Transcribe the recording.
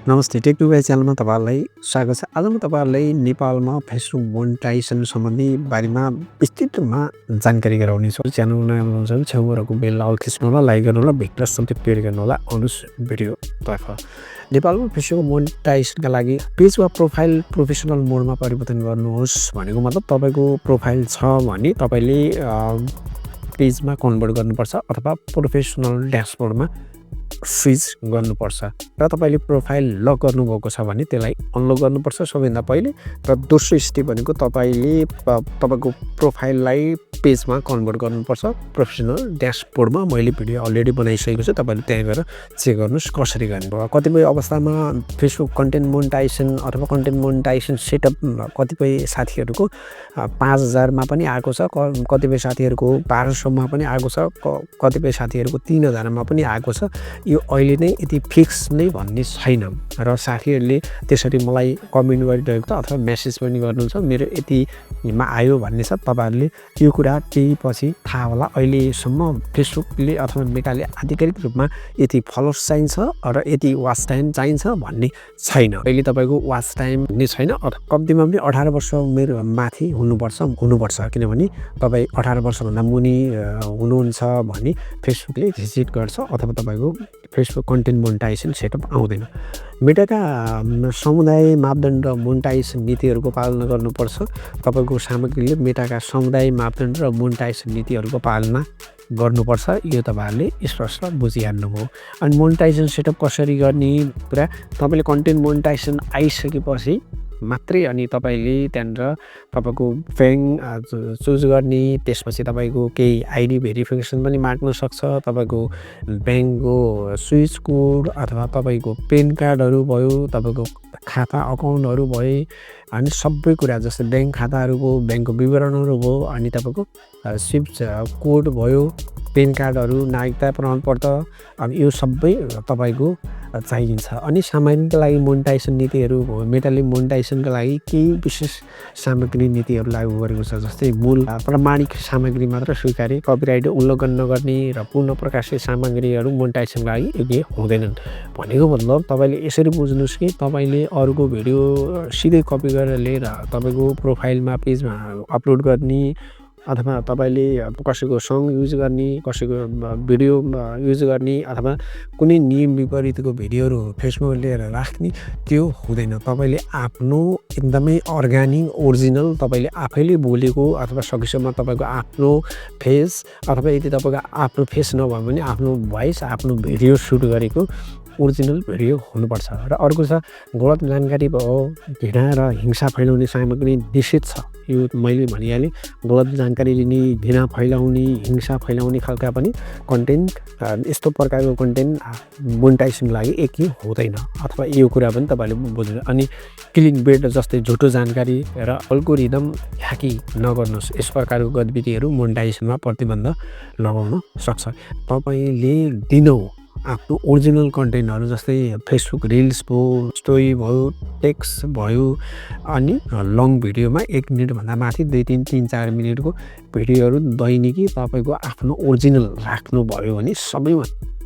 नमस्ते, Tecno by च्यानलमा तपाईहरुलाई स्वागत छ। आज म तपाईहरुलाई नेपालमा फेसबुक मोनेटाइजेसन सम्बन्धी बारेमा विस्तृत रूपमा जानकारी गराउने छु। च्यानल नयाँ हुनुहुन्छ छेउमा रहेको बेल आइकन थिच्नु होला, लाइक गर्नु होला, भिडियो सबै क्लिक गर्नु होला। आउनुस भिडियो तर्फ। नेपालमा फेसबुक मोनेटाइजेसनका लागि पेज वा प्रोफाइल प्रोफेसनल मोडमा परिवर्तन गर्नुहोस् भनेको मतलब तपाईको प्रोफाइल छ भने तपाईले पेजमा कन्भर्ट गर्नुपर्छ अथवा प्रोफेसनल ड्यासबोर्डमा स्विच गर्नुपर्छ र तपाईले प्रोफाइल लक गर्नुभएको छ भने त्यसलाई अनलक गर्नुपर्छ सबैभन्दा पहिले। र दोस्रो स्टेप भनेको तपाईले तपाईको प्रोफाइललाई पेजमा कन्भर्ट गर्नुपर्छ प्रोफेसनल ड्यासबोर्डमा। मैले भिडियो अलरेडी बनाइसकेको छु, तपाईले त्यहाँ गएर चेक गर्नुस् कसरी गर्ने भयो। कतिपय अवस्थामा फेसबुक कन्टेन्ट मोनेटाइजेसन अथवा कन्टेन्ट मोनेटाइजेसन सेटअप कतिपय साथीहरुको 5000 मा पनि आएको छ, कतिपय साथीहरुको 1200 मा पनि आएको छ, कतिपय साथीहरुको 3000 मा पनि आएको छ। यो अहिले नै यति फिक्स नै भन्ने छैन र साथीहरुले त्यसरी मलाई कमेन्ट गरिरहेको छ अथवा मेसेज पनि गर्नुहुन्छ मेरो यतिमा आयो भन्ने छ। तपाईहरुले यो कुरा केही पछि थाहा होला। अहिलेसम्म फेसबुकले अथवा मेटाले आधिकारिक रूपमा यति फलोवर्स चाहिन्छ र यति वाच टाइम चाहिन्छ भन्ने छैन। अहिले तपाईको वाच टाइम नै छैन अथवा कम्तीमा पनि 18 वर्ष उमेर माथि हुनुपर्छ किनभने तपाई 18 वर्षभन्दा मुनि हुनुहुन्छ भने फेसबुकले रिजेक्ट गर्छ अथवा तपाईको फेसबुक कन्टेन्ट मोनेटाइजेसन सेटअप आउँदैन। मेटाका समुदाय मापदण्ड र मोनेटाइजेसन नीतिहरुको पालना गर्नुपर्छ। तपाईको सामग्रीले मेटाका समुदाय मापदण्ड र मोनेटाइजेसन नीतिहरुको पालना गर्नुपर्छ। यो तपाईहरुले स्पष्ट बुझिहाल्नुभयो। अनि मोनेटाइजेसन सेटअप कसरी गर्ने कुरा तपाईले कन्टेन्ट मोनेटाइजेसन आइसकेपछि मात्रै अनि तपाईले त्यहाँनिर तपाईको ब्याङ्क चुज गर्ने, त्यसपछि तपाईको केही आइडी भेरिफिकेसन पनि माग्न सक्छ, तपाईको ब्याङ्कको स्विच कोड अथवा तपाईको पेन कार्डहरु भयो, तपाईको खाता अकाउन्टहरु भए अनि सबै कुरा जस्तै ब्याङ्क खाताहरुको ब्याङ्कको विवरणहरु भयो अनि तपाईको स्विच कोड भयो, पेन कार्डहरु, नागरिकता प्रमाणपत्र अनि यो सबै तपाईको चाहिन्छ। अनि सामग्रीका लागि मोनेटाइजेसन नीतिहरु भयो। मेटाले मोनेटाइजेसनका लागि केही विशेष सामग्री नीतिहरु लागू गरेको छ जस्तै मूल प्रमाणिक सामग्री मात्र स्वीकार्य, कपिराइट उल्लङ्घन नगर्ने र पुनः प्रकाशित सामग्रीहरु मोनेटाइजेसनका लागि योग्य हुँदैनन्। भनेको मतलब तपाईले यसरी बुझ्नुस् कि तपाईले अरूको भिडियो सिधै कपी गरेर लिएर तपाईको प्रोफाइलमा पेजमा अपलोड गर्ने अथवा तपाईले कसैको सङ युज गर्ने, कसैको भिडियो युज गर्ने अथवा कुनै नियम विपरीतको भिडियोहरु फेसबुकमा लिएर राख्ने त्यो हुँदैन। तपाईले आफ्नो एकदमै अर्गानिक ओरिजिनल तपाईले आफैले बोलेको अथवा सकेसम्म तपाईको आफ्नो फेस अथवा यदि तपाईको आफ्नो फेस नभए पनि आफ्नो भोइस आफ्नो भिडियो सुट गरेको ओरिजिनल भिडियो हुनुपर्छ। र अर्को छ गलत जानकारी भयो, घृणा र हिंसा फैलाउने सामग्री निषेध छ। यो मैले भनिहालेँ, गलत जानकारी दिने, घृणा फैलाउने, हिंसा फैलाउने खालका पनि कन्टेन्ट यस्तो प्रकारको कन्टेन्ट मोनेटाइजेसनको लागि एकै हुँदैन अथवा यो कुरा पनि तपाईले बुझ्नु। अनि क्लिक बेट जस्तै झुटो जानकारी र अल्गोरिदम ह्याकिङ नगर्नुस्। यस प्रकारको गतिविधिहरू मोनेटाइजेसनमा प्रतिबन्ध लगाउन सक्छ। तपाईले दिनौ आफ्नो ओरिजिनल कन्टेन्टहरु जस्तै फेसबुक रिल्स भयो, स्टोरी भयो, टेक्स्ट भयो अनि लङ भिडियोमा 1 मिनेट भन्दा माथि 2 3 3 4 मिनेटको भिडियोहरु दैनिकी तपाईको आफ्नो ओरिजिनल राख्नु भयो भने सबैभन्दा